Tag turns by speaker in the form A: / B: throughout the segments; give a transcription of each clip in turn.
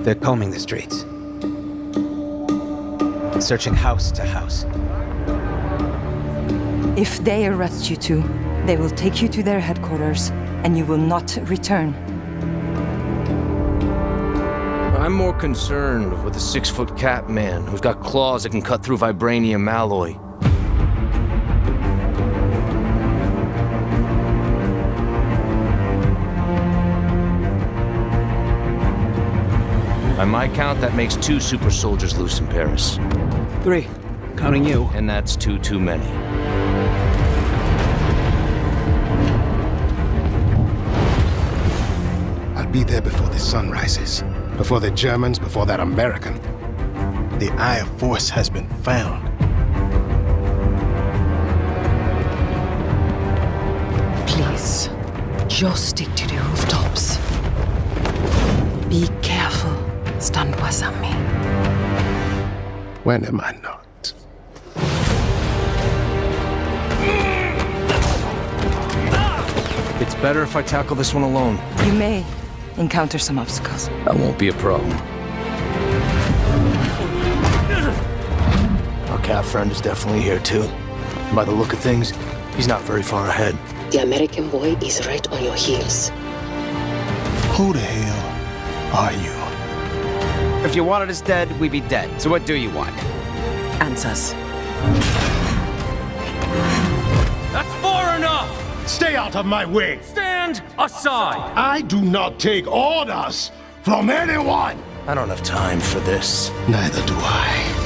A: They're combing the streets. Searching house to house.
B: If they arrest you two, they will take you to their headquarters, and you will not return.
C: I'm more concerned with the 6-foot cat man who's got claws that can cut through vibranium alloy. By my count, that makes 2 super soldiers loose in Paris.
A: 3, counting you.
C: And that's 2 too many.
D: I'll be there before the sun rises. Before the Germans, before that American. The Eye of Force has been found.
B: Please, just stick to the rooftops. Be careful, Stanwasami.
D: When am I not?
C: It's better if I tackle this one alone.
B: You may encounter some obstacles.
C: That won't be a problem. Our cat friend is definitely here too. And by the look of things, he's not very far ahead.
E: The American boy is right on your heels.
D: Who the hell are you?
A: If you wanted us dead, we'd be dead. So what do you want?
B: Answers.
F: That's far enough!
D: Stay out of my way!
F: Stand aside!
D: I do not take orders from anyone!
C: I don't have time for this.
D: Neither do I.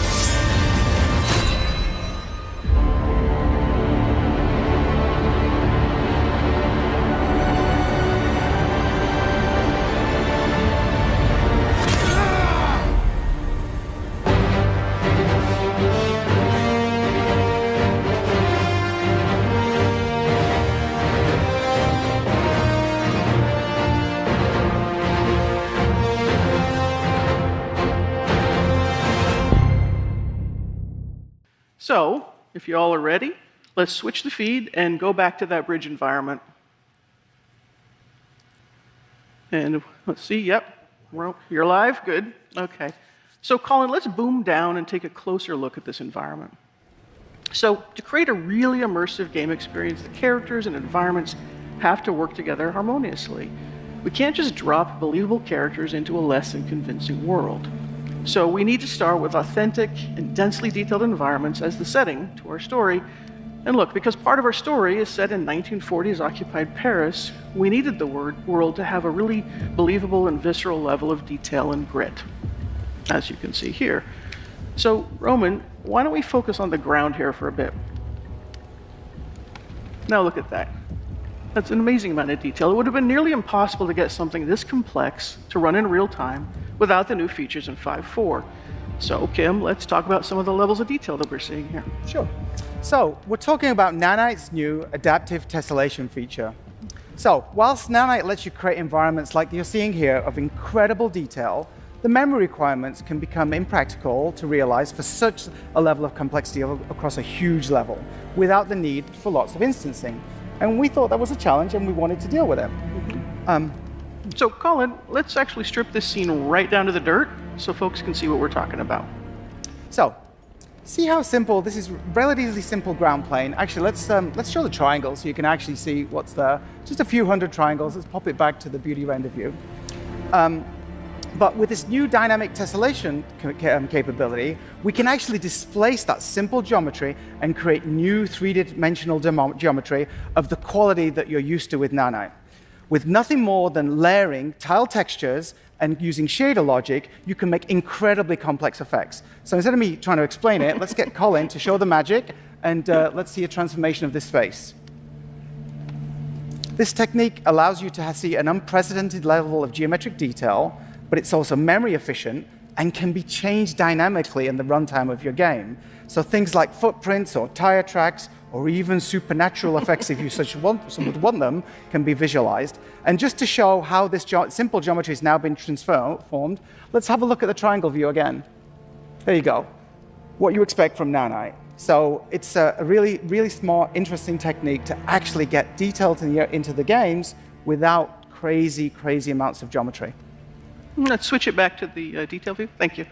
G: So, if you all are ready, let's switch the feed and go back to that bridge environment. And let's see, yep, you're live, good, okay. So Colin, let's boom down and take a closer look at this environment. So to create a really immersive game experience, the characters and environments have to work together harmoniously. We can't just drop believable characters into a less than convincing world. So we need to start with authentic and densely detailed environments as the setting to our story. And look, because part of our story is set in 1940s occupied Paris, we needed the world to have a really believable and visceral level of detail and grit, as you can see here. So Roman, why don't we focus on the ground here for a bit? Now look at that. That's an amazing amount of detail. It would have been nearly impossible to get something this complex to run in real time without the new features in 5.4. So, Kim, let's talk about some of the levels of detail that we're seeing here.
H: Sure. So, we're talking about Nanite's new adaptive tessellation feature. So, whilst Nanite lets you create environments like you're seeing here of incredible detail, the memory requirements can become impractical to realize for such a level of complexity across a huge level without the need for lots of instancing. And we thought that was a challenge and we wanted to deal with it.
G: So, Colin, let's actually strip this scene right down to the dirt so folks can see what we're talking about.
H: So, see how simple, this is relatively simple ground plane. Actually, let's show the triangle so you can actually see what's there. Just a few hundred triangles. Let's pop it back to the beauty render view. But with this new dynamic tessellation capability, we can actually displace that simple geometry and create new three-dimensional geometry of the quality that you're used to with Nanite. With nothing more than layering tile textures and using shader logic, you can make incredibly complex effects. So instead of me trying to explain it, let's get Colin to show the magic, and let's see a transformation of this space. This technique allows you to see an unprecedented level of geometric detail, but it's also memory efficient and can be changed dynamically in the runtime of your game. So things like footprints or tire tracks or even supernatural effects, if you would want them, can be visualized. And just to show how this simple geometry has now been transformed, let's have a look at the triangle view again. There you go. What you expect from Nanite. So it's a really, really smart, interesting technique to actually get details into the games without crazy, crazy amounts of geometry.
G: Let's switch it back to the detail view. Thank you.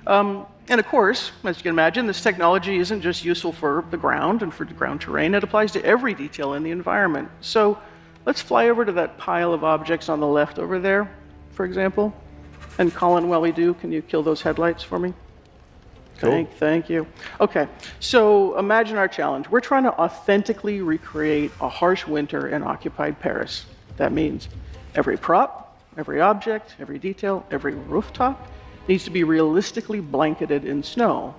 G: And of course, as you can imagine, this technology isn't just useful for the ground and for the ground terrain. It applies to every detail in the environment. So let's fly over to that pile of objects on the left over there, for example. And Colin, while we do, can you kill those headlights for me?
D: Cool.
G: Thank you. Okay, so imagine our challenge. We're trying to authentically recreate a harsh winter in occupied Paris. That means every prop, every object, every detail, every rooftop needs to be realistically blanketed in snow.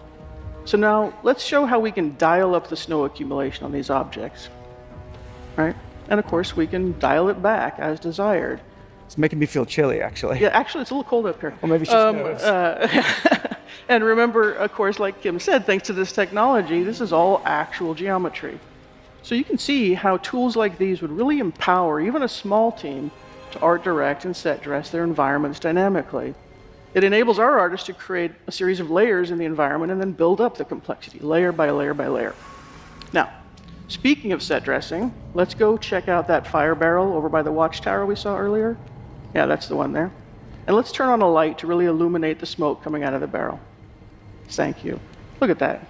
G: So now let's show how we can dial up the snow accumulation on these objects, right? And of course, we can dial it back as desired.
H: It's making me feel chilly, actually.
G: Yeah, actually, it's a little cold up here.
H: Or maybe it's just nerves.
G: And remember, of course, like Kim said, thanks to this technology, this is all actual geometry. So you can see how tools like these would really empower even a small team to art direct and set dress their environments dynamically. It enables our artists to create a series of layers in the environment and then build up the complexity, layer by layer by layer. Now, speaking of set dressing, let's go check out that fire barrel over by the watchtower we saw earlier. Yeah, that's the one there. And let's turn on a light to really illuminate the smoke coming out of the barrel. Thank you. Look at that.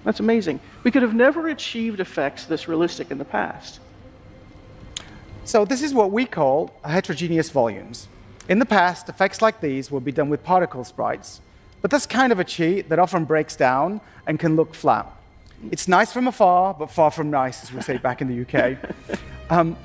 G: That's amazing. We could have never achieved effects this realistic in the past.
H: So this is what we call heterogeneous volumes. In the past, effects like these would be done with particle sprites, but that's kind of a cheat that often breaks down and can look flat. It's nice from afar, but far from nice, as we say back in the UK.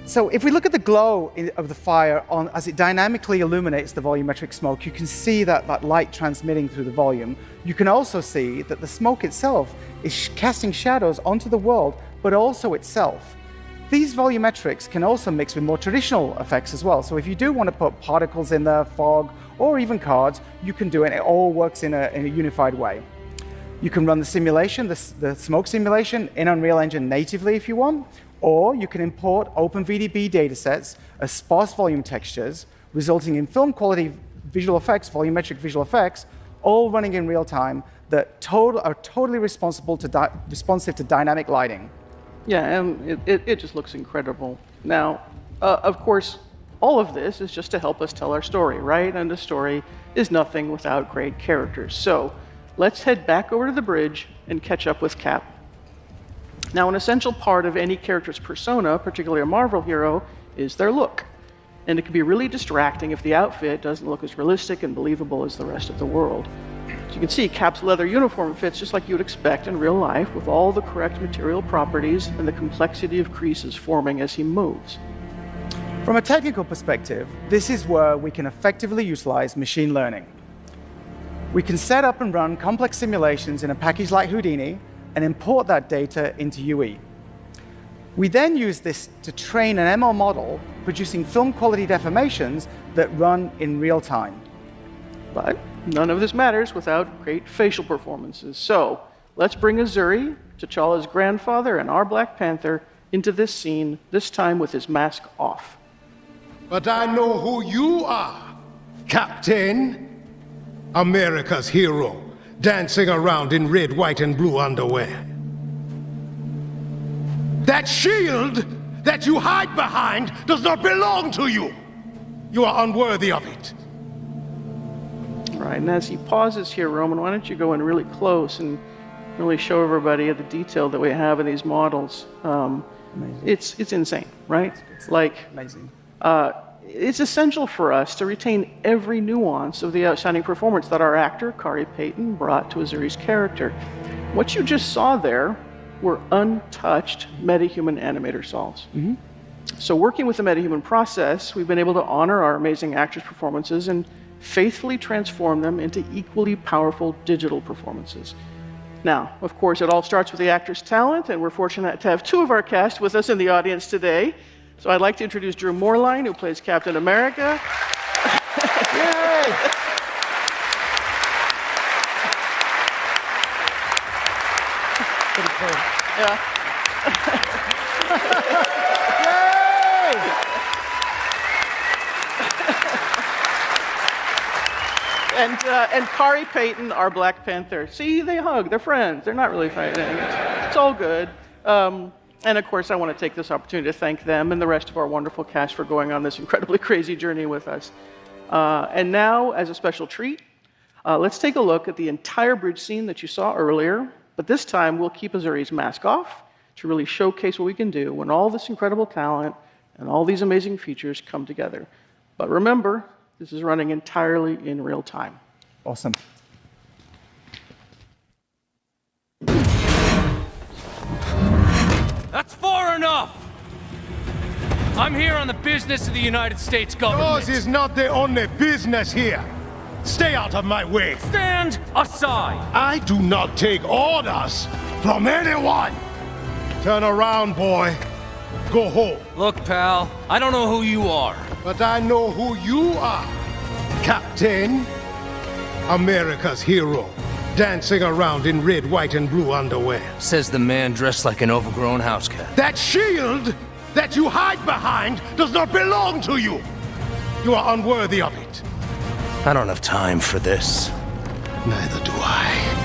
H: So if we look at the glow of the fire as it dynamically illuminates the volumetric smoke, you can see that light transmitting through the volume. You can also see that the smoke itself is casting shadows onto the world, but also itself. These volumetrics can also mix with more traditional effects as well. So if you do want to put particles in there, fog, or even cards, you can do it. It all works in a unified way. You can run the simulation, the smoke simulation, in Unreal Engine natively if you want, or you can import OpenVDB datasets as sparse volume textures, resulting in film quality visual effects, volumetric visual effects, all running in real time that are totally responsive to dynamic lighting.
G: Yeah, and it just looks incredible. Now, of course, all of this is just to help us tell our story, right? And the story is nothing without great characters. So let's head back over to the bridge and catch up with Cap. Now, an essential part of any character's persona, particularly a Marvel hero, is their look. And it can be really distracting if the outfit doesn't look as realistic and believable as the rest of the world. So you can see Cap's leather uniform fits just like you would expect in real life, with all the correct material properties and the complexity of creases forming as he moves.
H: From a technical perspective, this is where we can effectively utilize machine learning. We can set up and run complex simulations in a package like Houdini and import that data into UE. We then use this to train an ML model, producing film quality deformations that run in real time.
G: But none of this matters without great facial performances. So let's bring Azuri, T'Challa's grandfather and our Black Panther, into this scene, this time with his mask off.
D: But I know who you are, Captain. America's hero, dancing around in red, white, and blue underwear. That shield that you hide behind does not belong to you. You are unworthy of it.
G: Right, and as he pauses here, Roman, why don't you go in really close and really show everybody the detail that we have in these models. It's insane, right?
H: It's
G: like
H: amazing.
G: It's essential for us to retain every nuance of the outstanding performance that our actor, Kari Payton, brought to Azuri's character. What you just saw there were untouched MetaHuman Animator solves. Mm-hmm. So working with the MetaHuman process, we've been able to honor our amazing actors' performances and faithfully transform them into equally powerful digital performances. Now, of course, it all starts with the actor's talent, and we're fortunate to have two of our cast with us in the audience today. So I'd like to introduce Drew Moorline, who plays Captain America.
H: Yay! Pretty cool.
G: Yeah. And Kari Payton, our Black Panther. See, they hug. They're friends. They're not really fighting. It's all good. And of course, I want to take this opportunity to thank them and the rest of our wonderful cast for going on this incredibly crazy journey with us. And now, as a special treat, let's take a look at the entire bridge scene that you saw earlier, but this time we'll keep Azuri's mask off to really showcase what we can do when all this incredible talent and all these amazing features come together. But remember, this is running entirely in real time.
H: Awesome.
F: That's far enough! I'm here on the business of the United States government.
D: Yours is not the only business here. Stay out of my way.
F: Stand aside!
D: I do not take orders from anyone. Turn around, boy. Go home.
F: Look, pal, I don't know who you are.
D: But I know who you are. Captain, America's hero, dancing around in red, white, and blue underwear.
C: Says the man dressed like an overgrown house cat.
D: That shield that you hide behind does not belong to you. You are unworthy of it.
C: I don't have time for this.
D: Neither do I.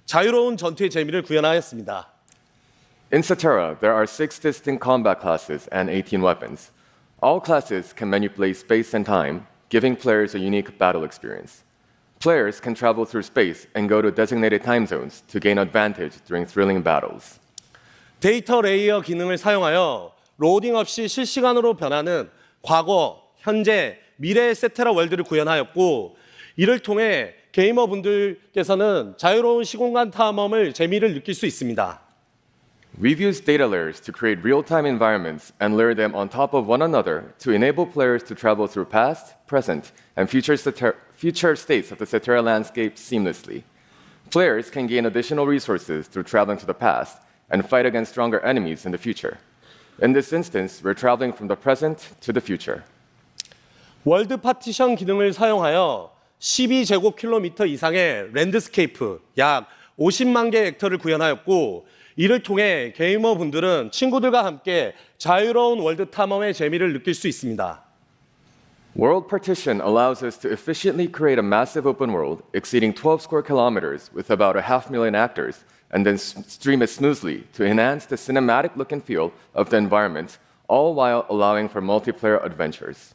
I: 자유로운 전투의 재미를 구현하였습니다.
J: In Satera, there are 6 distinct combat classes and 18 weapons. All classes can manipulate space and time, giving players a unique battle experience. Players can travel through space and go to designated time zones to gain advantage during thrilling battles.
I: 데이터 레이어 기능을 사용하여 로딩 없이 실시간으로 변하는 과거, 현재, 미래의 세테라 월드를 구현하였고 이를 통해 게이머분들께서는 자유로운 시공간 탐험을 재미를 느낄 수 있습니다.
J: We've used data layers to create real-time environments and layer them on top of one another to enable players to travel through past, present, and future states of the Satera landscape seamlessly. Players can gain additional resources through traveling to the past and fight against stronger enemies in the future. In this instance, we're traveling from the present to the future.
I: 월드 파티션 기능을 사용하여 12제곱킬로미터 이상의 랜드스케이프, 약 50만 개의 헥터를 구현하였고 이를 통해 게이머분들은 친구들과 함께 자유로운 월드 탐험의 재미를 느낄 수 있습니다.
J: World partition allows us to efficiently create a massive open world exceeding 12 square kilometers with about 500,000 actors and then stream it smoothly to enhance the cinematic look and feel of the environment, all while allowing for multiplayer adventures.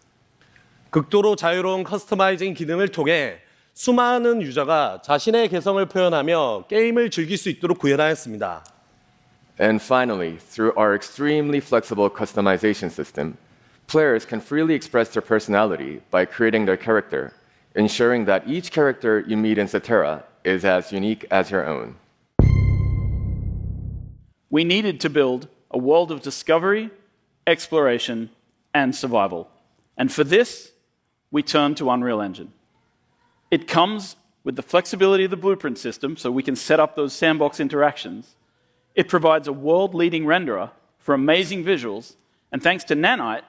I: 극도로 자유로운 커스터마이징 기능을 통해 수많은 유저가 자신의 개성을 표현하며 게임을 즐길 수 있도록 구현하였습니다.
J: And finally, through our extremely flexible customization system, players can freely express their personality by creating their character, ensuring that each character you meet in Satera is as unique as your own.
K: We needed to build a world of discovery, exploration, and survival. And for this, we turned to Unreal Engine. It comes with the flexibility of the blueprint system, so we can set up those sandbox interactions. It provides a world-leading renderer for amazing visuals, and thanks to Nanite,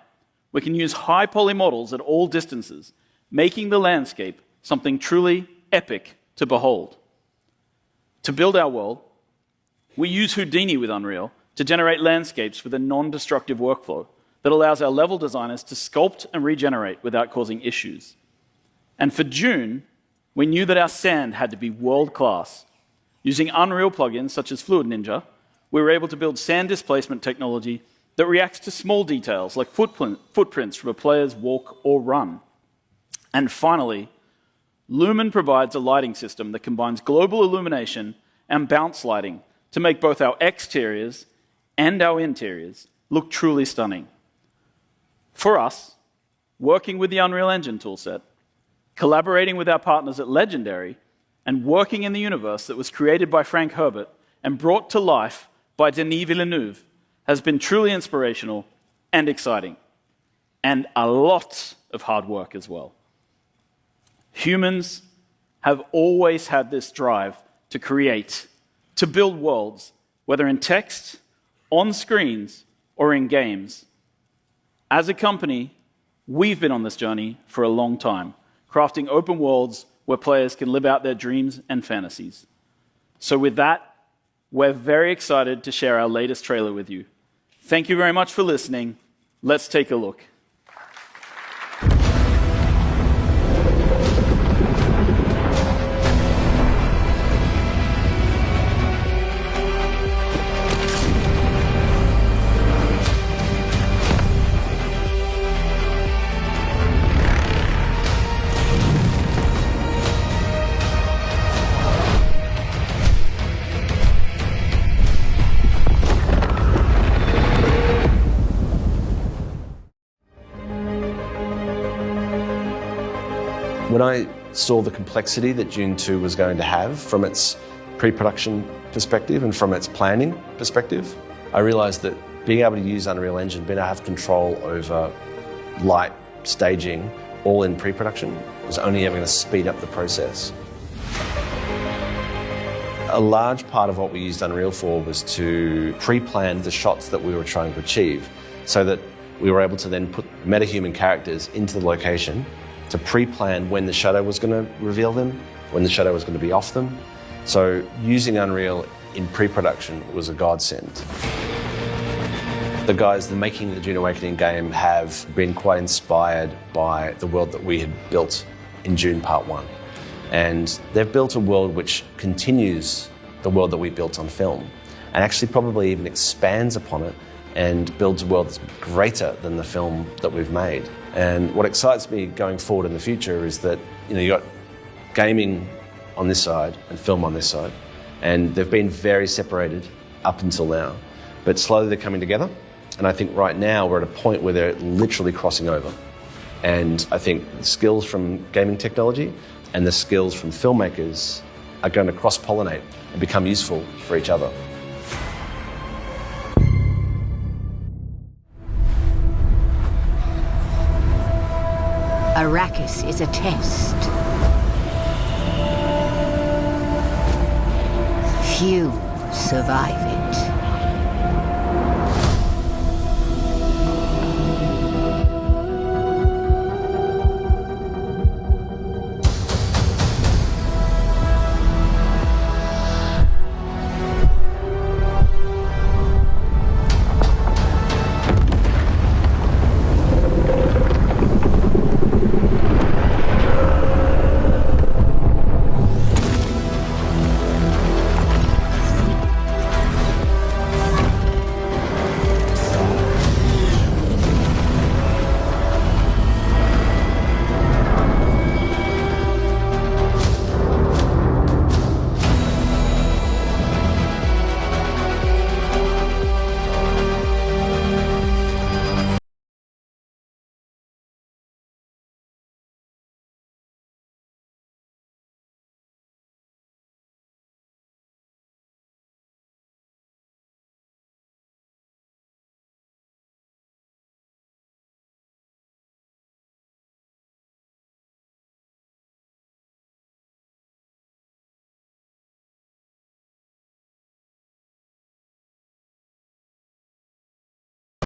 K: we can use high poly models at all distances, making the landscape something truly epic to behold. To build our world, we use Houdini with Unreal to generate landscapes with a non-destructive workflow that allows our level designers to sculpt and regenerate without causing issues. And for Dune, we knew that our sand had to be world-class. Using Unreal plugins such as Fluid Ninja, we were able to build sand displacement technology that reacts to small details like footprints from a player's walk or run. And finally, Lumen provides a lighting system that combines global illumination and bounce lighting to make both our exteriors and our interiors look truly stunning. For us, working with the Unreal Engine toolset, collaborating with our partners at Legendary, and working in the universe that was created by Frank Herbert and brought to life by Denis Villeneuve has been truly inspirational and exciting, and a lot of hard work as well. Humans have always had this drive to create, to build worlds, whether in text, on screens, or in games. As a company, we've been on this journey for a long time, crafting open worlds where players can live out their dreams and fantasies. So with that, we're very excited to share our latest trailer with you. Thank you very much for listening. Let's take a look.
L: When I saw the complexity that Dune 2 was going to have from its pre-production perspective and from its planning perspective, I realized that being able to use Unreal Engine, being able to have control over light, staging, all in pre-production, was only ever going to speed up the process. A large part of what we used Unreal for was to pre-plan the shots that we were trying to achieve, so that we were able to then put MetaHuman characters into the location to pre-plan when the shadow was going to reveal them, when the shadow was going to be off them. So using Unreal in pre-production was a godsend. The guys that are making the Dune Awakening game have been quite inspired by the world that we had built in Dune Part 1. And they've built a world which continues the world that we built on film, and actually probably even expands upon it and builds a world that's greater than the film that we've made. And what excites me going forward in the future is that, you got gaming on this side and film on this side, and they've been very separated up until now, but slowly they're coming together. And I think right now we're at a point where they're literally crossing over. And I think the skills from gaming technology and the skills from filmmakers are going to cross-pollinate and become useful for each other.
M: Arrakis is a test. Few survive it.